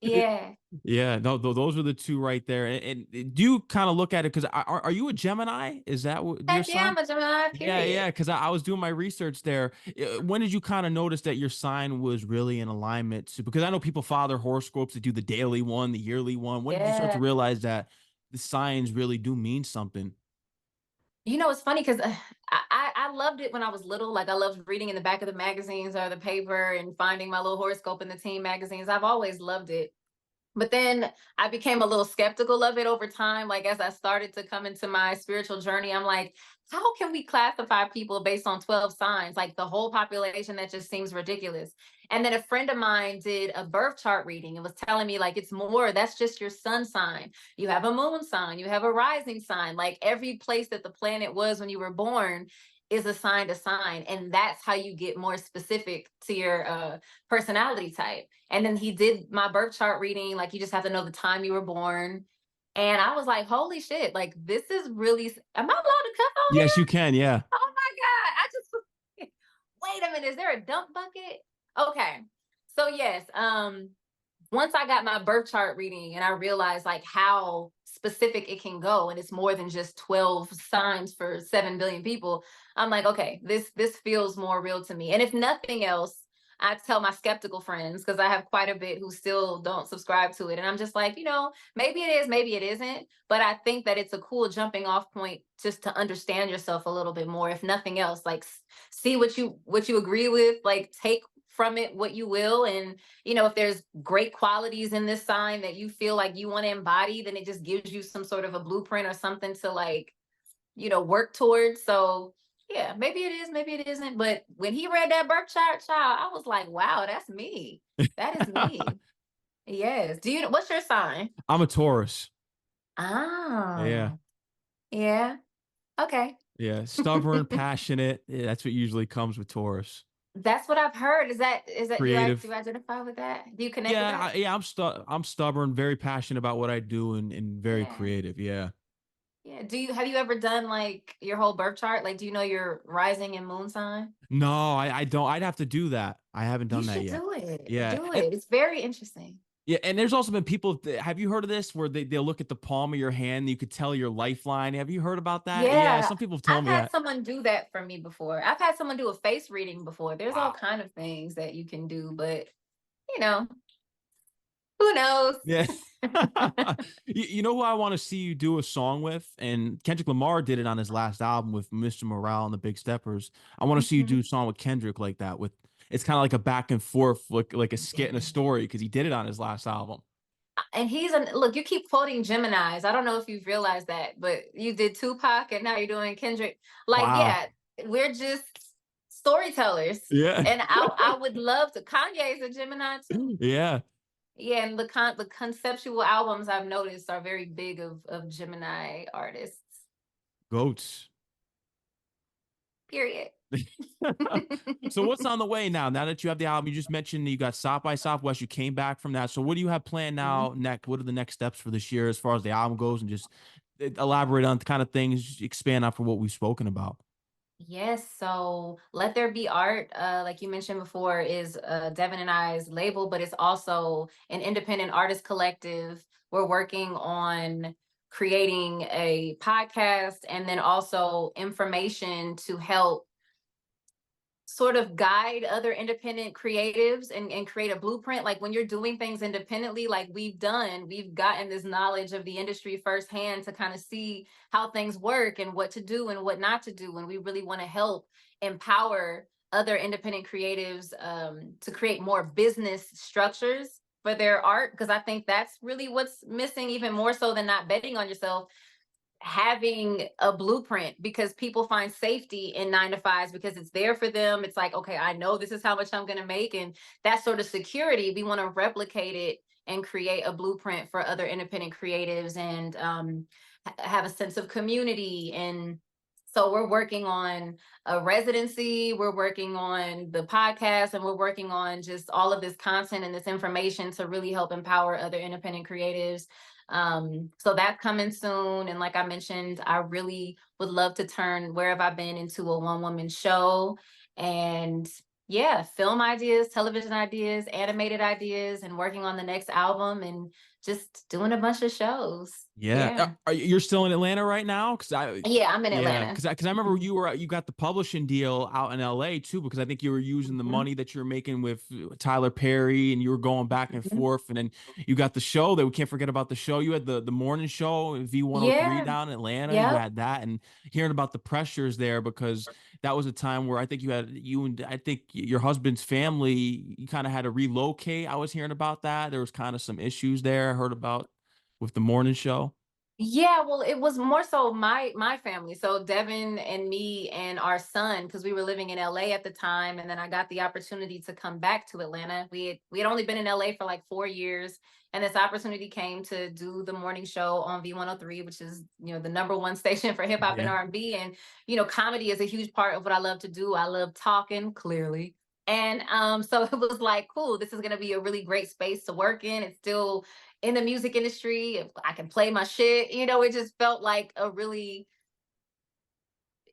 Yeah. Yeah, no, those are the two right there. And do you kind of look at it because are you a Gemini? Is that what your Heck yeah, sign? I'm a Gemini. Yeah, Period. yeah, because I was doing my research there. When did you kind of notice that your sign was really in alignment to, because I know people follow their horoscopes to do the daily one, the yearly one. When did you start to Yeah. realize that the signs really do mean something? It's funny because I loved it when I was little. Like I loved reading in the back of the magazines or the paper and finding my little horoscope in the teen magazines. I've always loved it. But then I became a little skeptical of it over time. Like as I started to come into my spiritual journey, I'm like, how can we classify people based on 12 signs? Like the whole population, that just seems ridiculous. And then a friend of mine did a birth chart reading and was telling me, like, it's more, that's just your sun sign. You have a moon sign, you have a rising sign. Like every place that the planet was when you were born is assigned a sign. And that's how you get more specific to your personality type. And then he did my birth chart reading. Like, you just have to know the time you were born. And I was like, holy shit, like, this is really, am I allowed to cuss on Yes, you here? can. Yeah. Oh my God. I just, wait a minute. Is there a dump bucket? Okay. So, yes. Once I got my birth chart reading and I realized like how specific it can go, and it's more than just 12 signs for 7 billion people, I'm like, okay, this feels more real to me. And if nothing else, I tell my skeptical friends, because I have quite a bit who still don't subscribe to it. And I'm just like, maybe it is, maybe it isn't. But I think that it's a cool jumping off point just to understand yourself a little bit more. If nothing else, like see what you agree with, like take from it what you will. And if there's great qualities in this sign that you feel like you want to embody, then it just gives you some sort of a blueprint or something to like, work towards. So yeah, maybe it is, maybe it isn't. But when he read that birth chart, child, I was like, wow, that's me. That is me. Yes. What's your sign? I'm a Taurus. Yeah. Oh, yeah. Okay. Yeah. Stubborn, passionate. Yeah, that's what usually comes with Taurus. That's what I've heard. Is that do Creative. you identify with that? Do you connect with Yeah, that? I'm stubborn, very passionate about what I do, and very Yeah. creative. Yeah. Yeah. Have you ever done like your whole birth chart? Like, do you know your rising and moon sign? No, I don't. I'd have to do that. I haven't You done that should yet. do it. Yeah. Do it. It's very interesting. Yeah, and there's also been people. Have you heard of this where they'll look at the palm of your hand and you could tell your lifeline? Have you heard about that? Yeah, Yeah. some people have I've told me had that. someone do that for me before. I've had someone do a face reading before. There's all Wow. kind of things that you can do, but you know, who knows? Yeah. You know who I want to see you do a song with? And Kendrick Lamar did it on his last album with Mr. Morale and the Big Steppers. I want to see you do a song with Kendrick like that. With it's kind of like a back and forth, like a skit and a story, because he did it on his last album. And look, you keep quoting Geminis. I don't know if you've realized that, but you did Tupac and now you're doing Kendrick. Like, Wow. yeah, we're just storytellers. Yeah. And I would love to. Kanye is a Gemini too. Yeah. Yeah, and the conceptual albums I've noticed are very big of Gemini artists. Goats. Period. So what's on the way now? Now that you have the album, you just mentioned you got South by Southwest. You came back from that. So what do you have planned now? Next, what are the next steps for this year as far as the album goes, and just elaborate on the kind of things, expand on for what we've spoken about. Yes, so Let There Be Art, like you mentioned before, is Devin and I's label, but it's also an independent artist collective. We're working on creating a podcast and then also information to help sort of guide other independent creatives and create a blueprint. Like when you're doing things independently, like we've gotten this knowledge of the industry firsthand to kind of see how things work and what to do and what not to do. And we really want to help empower other independent creatives to create more business structures for their art, because I think that's really what's missing, even more so than not betting on yourself, having a blueprint, because people find safety in 9 to 5s because it's there for them. It's like, okay, I know this is how much I'm going to make. And that sort of security, we want to replicate it and create a blueprint for other independent creatives and have a sense of community. And so we're working on a residency, we're working on the podcast, and we're working on just all of this content and this information to really help empower other independent creatives. So that's coming soon. And like I mentioned, I really would love to turn Where Have I Been into a one-woman show. And yeah, film ideas, television ideas, animated ideas, and working on the next album and just doing a bunch of shows. Yeah. Yeah. You're still in Atlanta right now? Yeah, I'm in Yeah, Atlanta. because I remember you got the publishing deal out in LA too, because I think you were using the Mhm. money that you were making with Tyler Perry, and you were going back and Mhm. forth, and then you got the show that we can't forget about. The show you had, the morning show V103 Yeah. down in Atlanta. You Yep. had that, and hearing about the pressures there, because that was a time where I think I think your husband's family, you kind of had to relocate. I was hearing about that. There was kind of some issues there I heard about with the morning show. Yeah, well, it was more so my family. So Devin and me and our son, because we were living in LA at the time, and then I got the opportunity to come back to Atlanta. We had only been in LA for like 4 years, and this opportunity came to do the morning show on V103, which is, the number one station for hip hop and Yeah. R&B. And comedy is a huge part of what I love to do. I love talking, clearly. And so it was like, cool, this is gonna be a really great space to work in. It's still in the music industry. If I can play my shit, it just felt like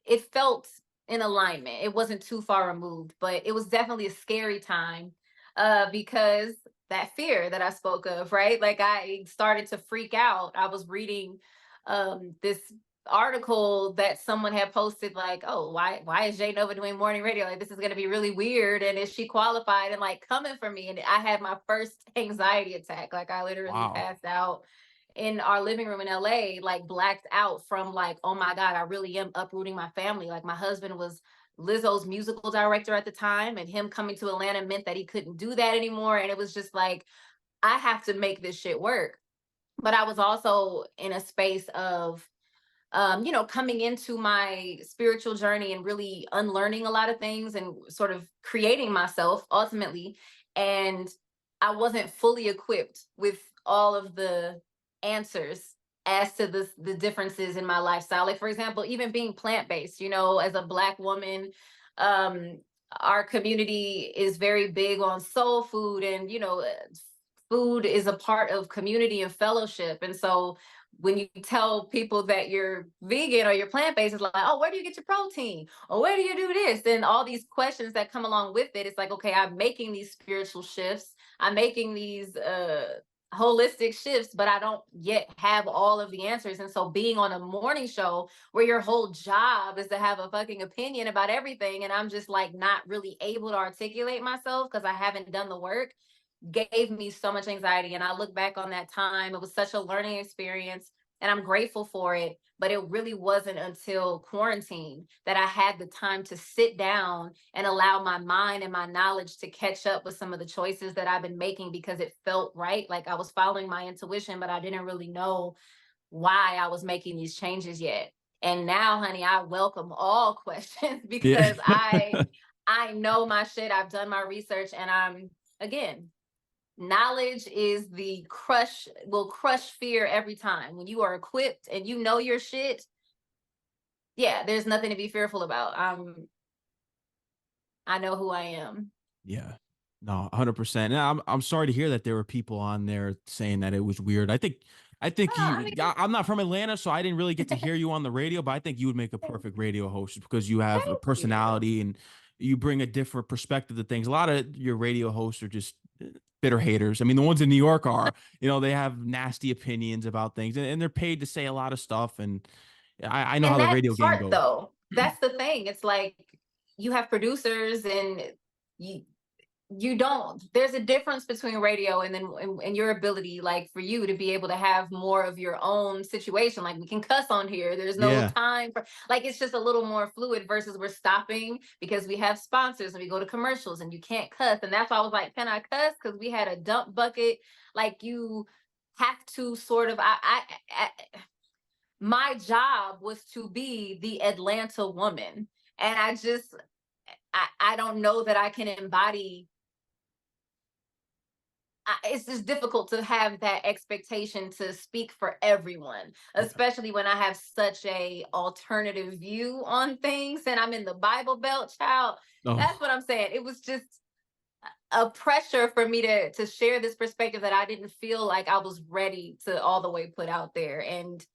it felt in alignment. It wasn't too far removed, but it was definitely a scary time, because that fear that I spoke of, right? Like, I started to freak out. I was reading this article that someone had posted, like, oh, why is Jade Novah doing morning radio? Like, this is gonna be really weird. And is she qualified? And like, coming for me. And I had my first anxiety attack. Like, I literally Wow. passed out in our living room in LA, like blacked out from like, oh my God, I really am uprooting my family. Like, my husband was Lizzo's musical director at the time, and him coming to Atlanta meant that he couldn't do that anymore. And it was just like, I have to make this shit work. But I was also in a space of, coming into my spiritual journey and really unlearning a lot of things and sort of creating myself ultimately. And I wasn't fully equipped with all of the answers as to the differences in my lifestyle. Like, for example, even being plant-based, as a Black woman, um, our community is very big on soul food, and food is a part of community and fellowship. And so when you tell people that you're vegan or you're plant-based, it's like, oh, where do you get your protein? Or where do you do this? And all these questions that come along with it. It's like, okay, I'm making these spiritual shifts. I'm making these holistic shifts, but I don't yet have all of the answers. And so being on a morning show where your whole job is to have a fucking opinion about everything, and I'm just like not really able to articulate myself because I haven't done the work, gave me so much anxiety. And I look back on that time, it was such a learning experience, and I'm grateful for it. But it really wasn't until quarantine that I had the time to sit down and allow my mind and my knowledge to catch up with some of the choices that I've been making, because it felt right. Like, I was following my intuition, but I didn't really know why I was making these changes yet. And now, honey, I welcome all questions Yeah. because I know my shit. I've done my research, and I'm, again, knowledge is will crush fear every time. When you are equipped and you know your shit, yeah, there's nothing to be fearful about. I know who I am. Yeah. No, 100%. And I'm sorry to hear that there were people on there saying that it was weird. I think Oh, I I'm not from Atlanta, so I didn't really get to mean, hear you on the radio, but I think you would make a perfect radio host because you have a thank you. personality and you bring a different perspective to things. A lot of your radio hosts are just bitter haters. I mean, the ones in New York are, they have nasty opinions about things, and they're paid to say a lot of stuff. And I know how And the that radio game part, goes. though, that's the thing. It's like, you have producers, and you you don't there's a difference between radio and then and your ability, like, for you to be able to have more of your own situation. Like, we can cuss on here, there's no Yeah. time for, like, it's just a little more fluid, versus we're stopping because we have sponsors and we go to commercials and you can't cuss. And that's why I was like, can I cuss? Because we had a dump bucket. Like, you have to sort of, I my job was to be the Atlanta woman, and I don't know that I can embody. It's just difficult to have that expectation to speak for everyone, Yeah. especially when I have such a alternative view on things, and I'm in the Bible Belt, child. That's Oh, what I'm saying. It was just a pressure for me to share this perspective that I didn't feel like I was ready to all the way put out there. And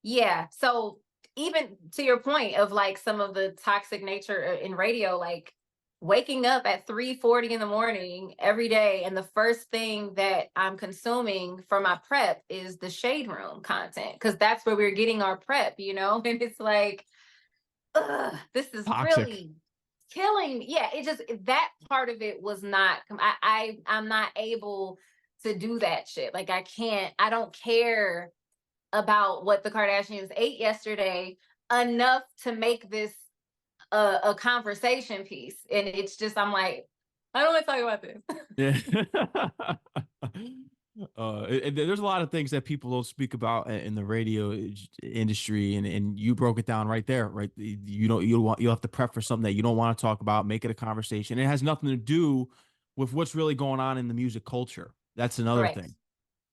yeah, so even to your point of like some of the toxic nature in radio, like waking up at 3:40 in the morning every day, and the first thing that I'm consuming for my prep is the shade room content, because that's where we're getting our prep, and it's like, ugh, this is toxic. really killing me. Yeah, it just, that part of it was not, I'm not able to do that shit. Like, I don't care about what the Kardashians ate yesterday enough to make this a conversation piece. And it's just, I'm like, I don't want to talk about this. Yeah. There's a lot of things that people don't speak about in the radio industry, and you broke it down right there, right? You don't you have to prep for something that you don't want to talk about, make it a conversation. It has nothing to do with what's really going on in the music culture. That's another Correct. thing.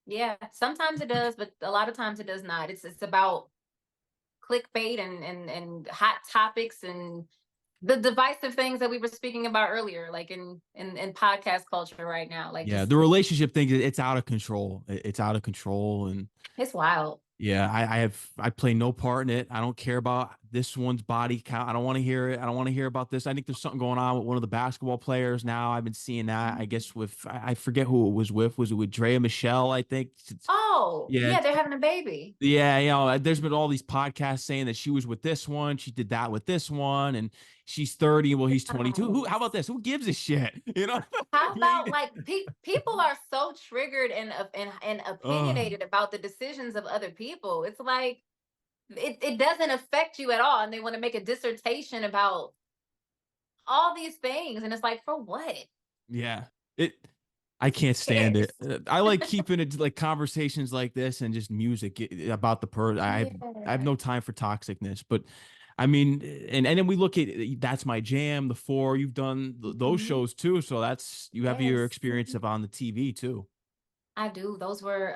Yeah. Sometimes it does, but a lot of times it does not. It's about clickbait and hot topics and the divisive things that we were speaking about earlier, like in podcast culture right now. Like, Yeah, just, the relationship thing, it's out of control. It's out of control, and it's wild. yeah, I play no part in it. I don't care about this one's body count. I don't want to hear it. I don't want to hear about this. I think there's something going on with one of the basketball players now. I've been seeing that. I guess with I forget who it was with. Was it with Drea Michelle? I think. Oh, Yeah, yeah, they're having a baby. yeah. There's been all these podcasts saying that she was with this one, she did that with this one, and she's 30. Well, he's 22. Who? How about this? Who gives a shit? How about, like, people are so triggered and Oh, opinionated about the decisions of other people. It's like it doesn't affect you at all, and they want to make a dissertation about all these things, and it's like, for what? yeah. It. I can't Who stand it. cares? I like keeping it like conversations like this and just music about the person. I have Yeah. no time for toxicness, but I mean, and then we look at That's My Jam, the four. You've done those Mhm. shows too, so that's you have your Yes, experience of on the TV too. I do. Those were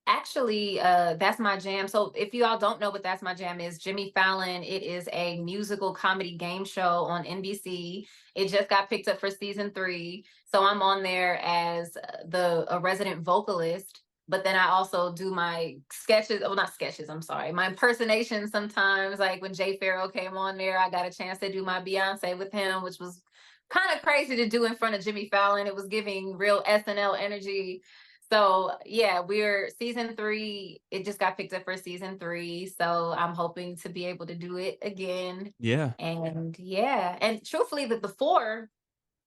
actually, That's My Jam. So if you all don't know what That's My Jam is, Jimmy Fallon, it is a musical comedy game show on NBC. It just got picked up for season 3. So I'm on there as the a resident vocalist, but then I also do my sketches, well, not sketches, I'm sorry, my impersonations sometimes. Like when Jay Farrell came on there, I got a chance to do my Beyoncé with him, which was kind of crazy to do in front of Jimmy Fallon. It was giving real SNL energy. So yeah, we're season 3. It just got picked up for season 3. So I'm hoping to be able to do it again. Yeah. And yeah, and truthfully, the before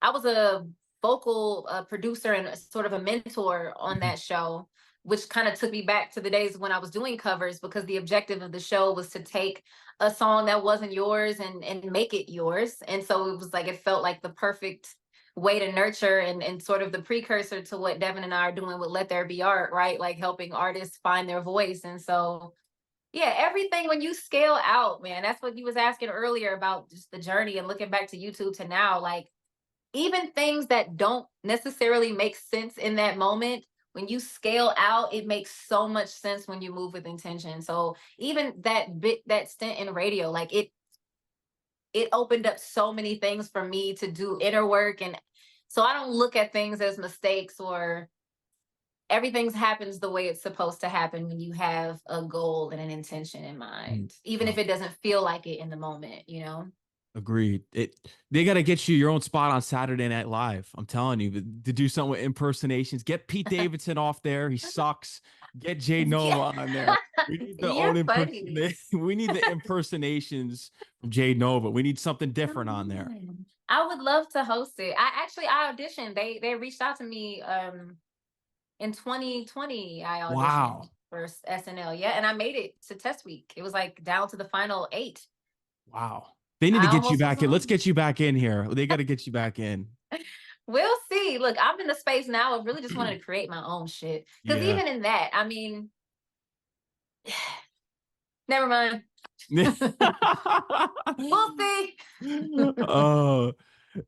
I was a vocal producer and sort of a mentor on Mhm. that show, which kind of took me back to the days when I was doing covers, because the objective of the show was to take a song that wasn't yours and make it yours. And so it was like, it felt like the perfect way to nurture and sort of the precursor to what Devin and I are doing with Let There Be Art, right? Like helping artists find their voice. And so yeah, everything when you scale out, man, that's what you was asking earlier about, just the journey and looking back to YouTube to now. Like, even things that don't necessarily make sense in that moment, when you scale out, it makes so much sense when you move with intention. So even that stint in radio, like it opened up so many things for me to do inner work. And so I don't look at things as mistakes, or everything happens the way it's supposed to happen when you have a goal and an intention in Mm. mind, even if Oh, it doesn't feel like it in the moment, you know? agreed. They got to get you your own spot on Saturday Night Live. I'm telling you, to do something with impersonations. Get Pete Davidson off there. He sucks. Get Jade Yeah. Novah on there. We need the You're own funny. impersonation. We need the impersonations from Jade Novah. We need something different on there. I would love to host it. I auditioned. They reached out to me in 2020. I auditioned Wow. for SNL. Yeah, and I made it to test week. It was like down to the final 8. Wow. They need to I get you almost was back in. Let's on. get you back in here. They got to get you back in. We'll see. Look, I'm in the space now of really just wanting to create my own shit. Because Yeah. even in that, I mean, never mind. We'll see. uh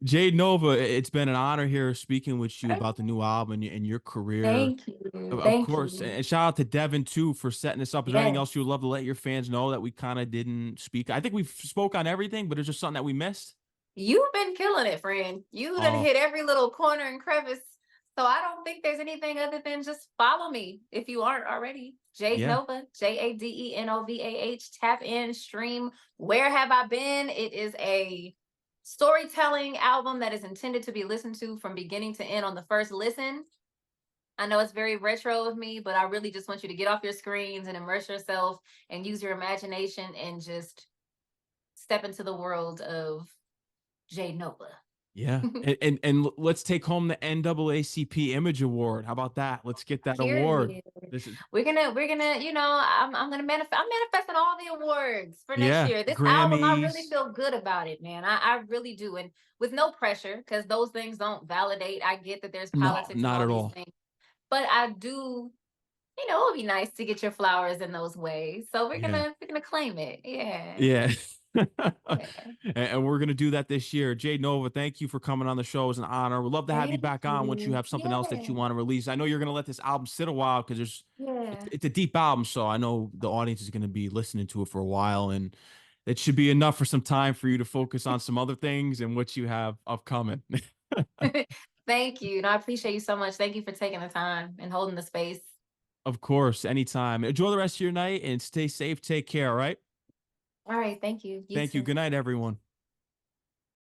Jade Nova, it's been an honor here speaking with you about the new album and your career. Thank you. Of Thank course. you. And shout out to Devin too for setting this up. Is there anything else you Yes. would love to let your fans know that we kind of didn't speak? I think we spoke on everything, but it's just something that we missed. You've been killing it, friend. You done Oh, hit every little corner and crevice. So I don't think there's anything other than just follow me if you aren't already. Jade yeah. Novah, JaDeNovah. Tap in, stream. Where Have I Been? It is a storytelling album that is intended to be listened to from beginning to end on the first listen. I know it's very retro of me, but I really just want you to get off your screens and immerse yourself and use your imagination and just step into the world of Jade Novah. Yeah. And let's take home the NAACP Image Award. How about that? Let's get that award. Period. This is We're gonna, I'm gonna manifest. I'm manifesting all the awards for next yeah, year. This album, I really Grammys. feel good about it, man. I really do, and with no pressure, because those things don't validate. I get that there's No, politics and not all at these all. things, but I do. It would be nice to get your flowers in those ways. So we're Yeah. gonna we're gonna claim it. Yeah. Yeah. Yeah. And we're gonna do that this year. Jade Nova, thank you for coming on the show. It's an honor. We'd love to have you Thank back on once you you. have something else that Yeah. you want to release. I know you're gonna let this album sit a while because Yeah. it's a deep album, so I know the audience is gonna be listening to it for a while, and it should be enough for some time for you to focus on some other things and what you have upcoming. Thank you. No, I appreciate you so much. Thank you for taking the time and holding the space. Of course, anytime. Enjoy the rest of your night and stay safe. Take care, all right? All right. Thank you. You Thank you. too. Good night, everyone.